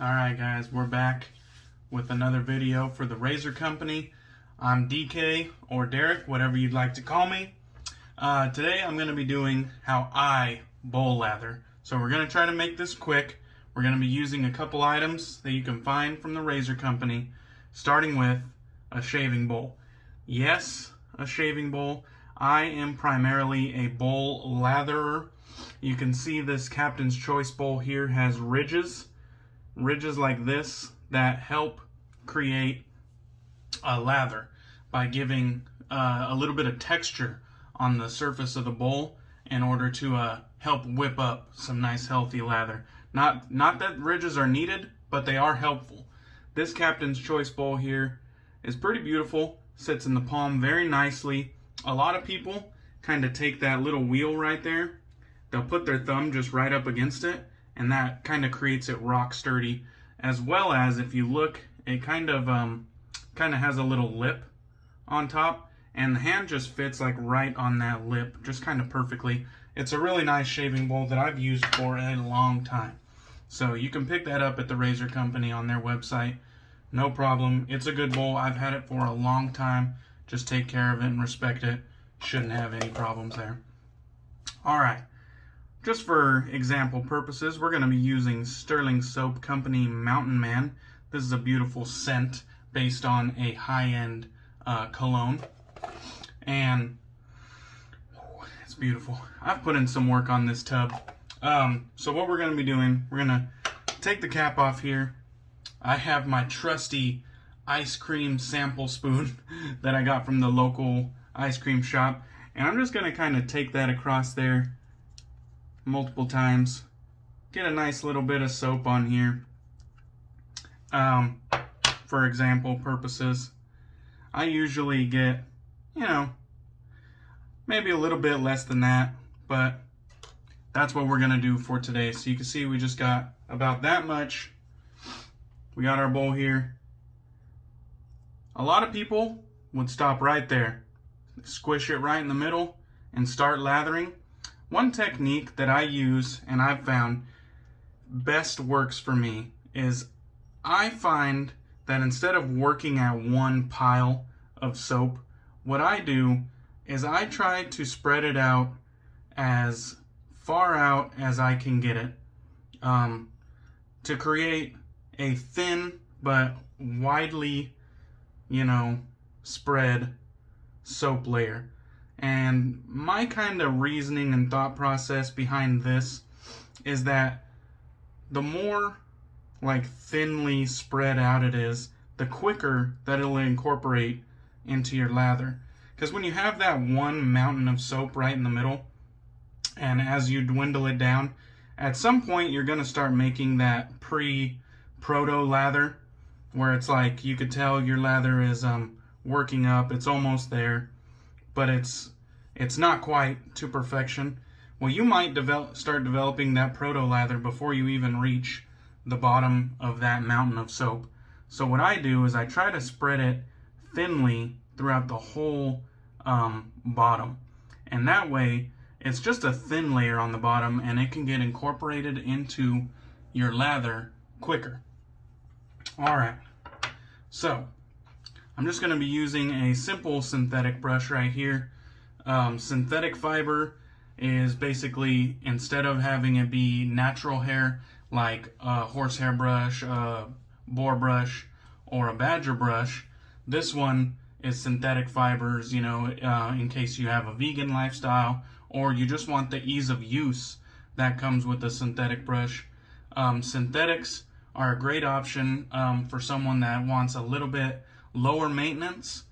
Alright guys, we're back with another video for the Razor Company. I'm DK or Derek, whatever you'd like to call me. Today I'm going to be doing how I bowl lather. So we're going to try to make this quick. We're going to be using a couple items that you can find from the Razor Company, starting with a shaving bowl. Yes, a shaving bowl. I am primarily a bowl latherer. You can see this Captain's Choice bowl here has ridges like this that help create a lather by giving a little bit of texture on the surface of the bowl in order to help whip up some nice healthy lather. Not that ridges are needed, but they are helpful. This Captain's Choice bowl here is pretty beautiful, sits in the palm very nicely. A lot of people kind of take that little wheel right there, they'll put their thumb just right up against it, and that kind of creates it rock sturdy. As well as, if you look, it kind of has a little lip on top, and the hand just fits like right on that lip, just kind of perfectly. It's a really nice shaving bowl that I've used for a long time. So you can pick that up at the Razor Company on their website. No problem. It's a good bowl. I've had it for a long time. Just take care of it and respect it. Shouldn't have any problems there. Alright. Just for example purposes, we're going to be using Stirling Soap Company Mountain Man. This is a beautiful scent based on a high-end cologne. And it's beautiful. I've put in some work on this tub. So what we're going to be doing, we're going to take the cap off here. I have my trusty ice cream sample spoon that I got from the local ice cream shop. And I'm just going to kind of take that across there multiple times, get a nice little bit of soap on here. For example purposes, I usually get, maybe a little bit less than that, but that's what we're gonna do for today. So you can see we just got about that much. We got our bowl here. A lot of people would stop right there, squish it right in the middle, and start lathering. One technique that I use and I've found best works for me is I find that instead of working at one pile of soap, what I do is I try to spread it out as far out as I can get it to create a thin but widely, spread soap layer. And my kind of reasoning and thought process behind this is that the more like thinly spread out it is, the quicker that it'll incorporate into your lather. Because when you have that one mountain of soap right in the middle, and as you dwindle it down, at some point you're going to start making that proto lather, where it's like you could tell your lather is working up, it's almost there, but it's not quite to perfection. Well, you might start developing that proto lather before you even reach the bottom of that mountain of soap. So what I do is I try to spread it thinly throughout the whole bottom, and that way it's just a thin layer on the bottom and it can get incorporated into your lather quicker. Alright, so I'm just going to be using a simple synthetic brush right here. Synthetic fiber is basically, instead of having it be natural hair like a horsehair brush, a boar brush, or a badger brush, this one is synthetic fibers, in case you have a vegan lifestyle or you just want the ease of use that comes with the synthetic brush. Synthetics are a great option for someone that wants a little bit lower maintenance.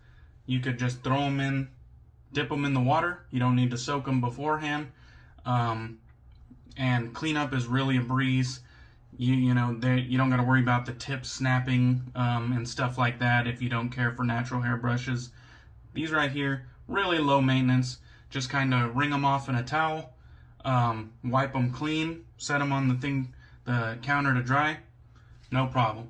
You could just throw them in, dip them in the water. You don't need to soak them beforehand. And cleanup is really a breeze. You don't got to worry about the tips snapping and stuff like that if you don't care for natural hair brushes. These right here, really low maintenance. Just kind of wring them off in a towel, wipe them clean, set them on the counter to dry. No problem.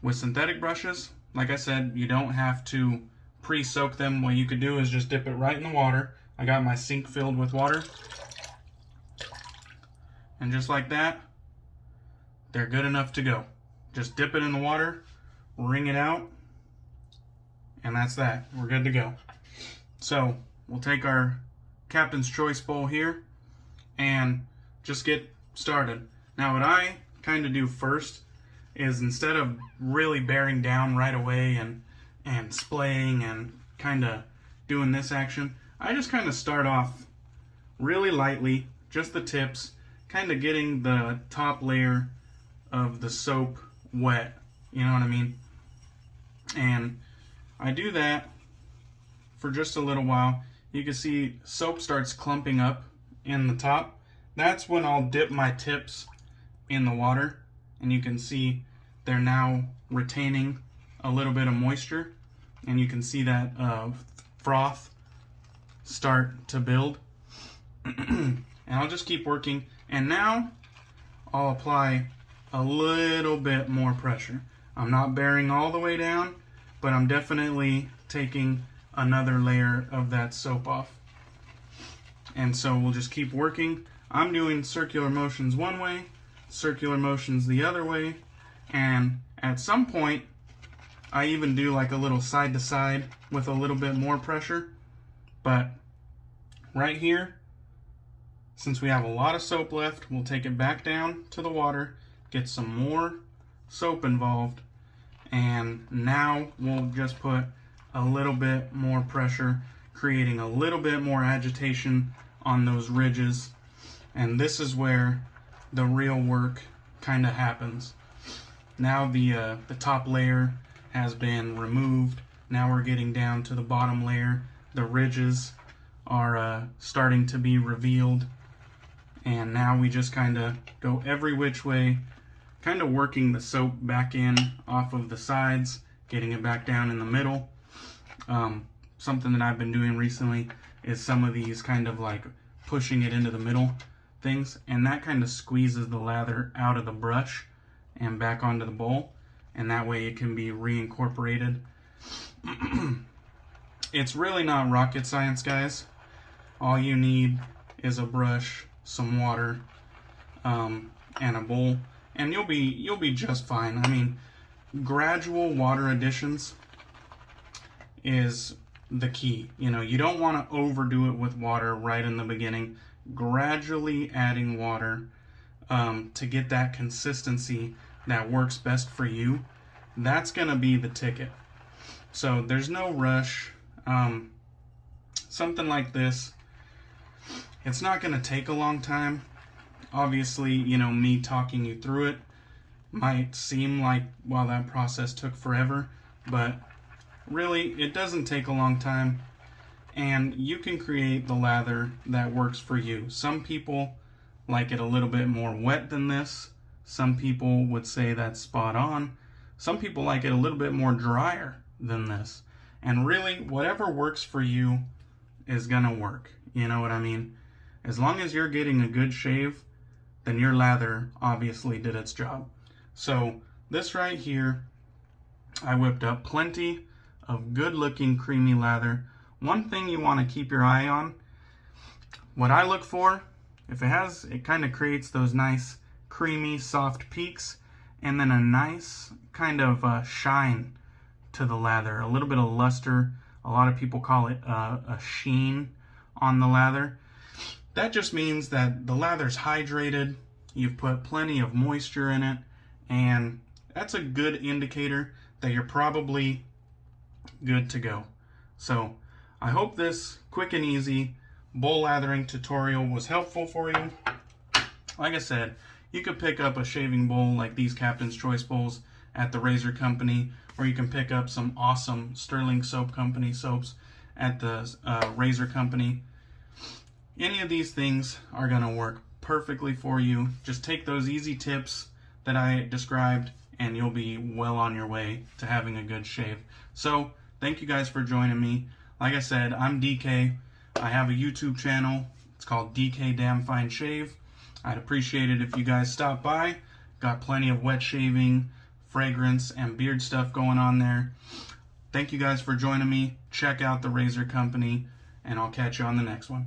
With synthetic brushes, like I said, you don't have to pre-soak them. What you could do is just dip it right in the water. I got my sink filled with water. And just like that, they're good enough to go. just dip it in the water, wring it out, and that's that. We're good to go. So we'll take our Captain's Choice bowl here and just get started. Now what I kind of do first is, instead of really bearing down right away and splaying and kind of doing this action, I just kind of start off really lightly, just the tips, kind of getting the top layer of the soap wet, you know what I mean? And I do that for just a little while. You can see soap starts clumping up in the top. That's when I'll dip my tips in the water, and you can see they're now retaining a little bit of moisture, and you can see that froth start to build. And I'll just keep working, and now I'll apply a little bit more pressure. I'm not bearing all the way down, but I'm definitely taking another layer of that soap off. And so we'll just keep working. I'm doing circular motions one way, circular motions the other way, and at some point I even do like a little side to side with a little bit more pressure. But right here, since we have a lot of soap left, we'll take it back down to the water, get some more soap involved, and now we'll just put a little bit more pressure, creating a little bit more agitation on those ridges. And this is where the real work kind of happens. Now the top layer has been removed. Now we're getting down to the bottom layer. The ridges are starting to be revealed. And now we just kind of go every which way, kind of working the soap back in off of the sides, getting it back down in the middle. Something that I've been doing recently is some of these kind of like pushing it into the middle things, and that kind of squeezes the lather out of the brush and back onto the bowl, and that way it can be reincorporated. It's really not rocket science, guys. All you need is a brush, some water, and a bowl, and you'll be just fine. I mean, gradual water additions is the key. You know, you don't want to overdo it with water right in the beginning. Gradually adding water to get that consistency that works best for you, that's gonna be the ticket. So there's no rush. Something like this, it's not gonna take a long time. Obviously, you know, me talking you through it might seem like, well, that process took forever, but really, it doesn't take a long time, and you can create the lather that works for you. Some people like it a little bit more wet than this. Some people would say that's spot on. Some people like it a little bit more drier than this. And really, whatever works for you is gonna work. You know what I mean? As long as you're getting a good shave, then your lather obviously did its job. So this right here, I whipped up plenty of good looking creamy lather. One thing you want to keep your eye on, what I look for, if it kind of creates those nice creamy soft peaks, and then a nice kind of shine to the lather, a little bit of luster. A lot of people call it a sheen on the lather. That just means that the lather's hydrated, you've put plenty of moisture in it, and that's a good indicator that you're probably good to go. So I hope this quick and easy bowl lathering tutorial was helpful for you. Like I said, you could pick up a shaving bowl like these Captain's Choice bowls at the Razor Company, or you can pick up some awesome Stirling Soap Company soaps at the Razor Company. Any of these things are going to work perfectly for you. Just take those easy tips that I described, and you'll be well on your way to having a good shave. So thank you guys for joining me. Like I said, I'm DK. I have a YouTube channel. It's called DK Damn Fine Shave. I'd appreciate it if you guys stop by. Got plenty of wet shaving, fragrance, and beard stuff going on there. Thank you guys for joining me. Check out the Razor Company, and I'll catch you on the next one.